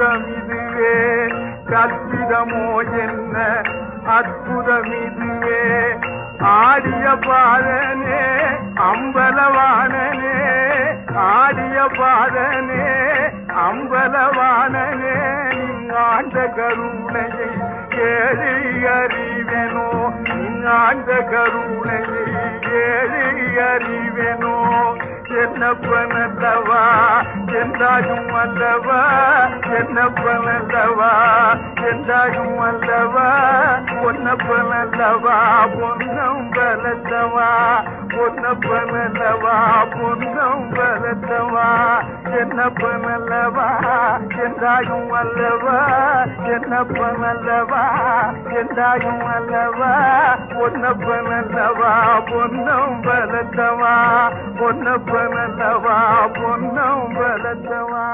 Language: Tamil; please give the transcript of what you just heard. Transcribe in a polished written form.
அற்புதம் இதுவே கற்பிதமோ என்ன அற்புதம் இதுவே ஆடிய பாதனே அம்பலவானனே ஆடிய பாதனே அம்பலவானனே நீங்காண்ட கருணையை ஏழை அறிவனோ நீங்காண்ட கருணையை ஏழை அறிவனோ என்னப்பனல்லவா என்றாயும் அல்லவா என்னப்பனல்லவா என்றாயும் அல்லவா பொன்னப்பனல்லவா பொன்னம் பலத்தவா பொன்னப்பனல்லவா பொன்னம் பலத்தவா என்னப்பனல்லவா என்றாயும் அல்லவா என்னப்பனல்லவா என்றாயும் அல்லவா பொன்னப்பனல்லவா பொன்னம் பலத்தவா பொன்னப்பனல்லவா பொன்னம் பலத்தவா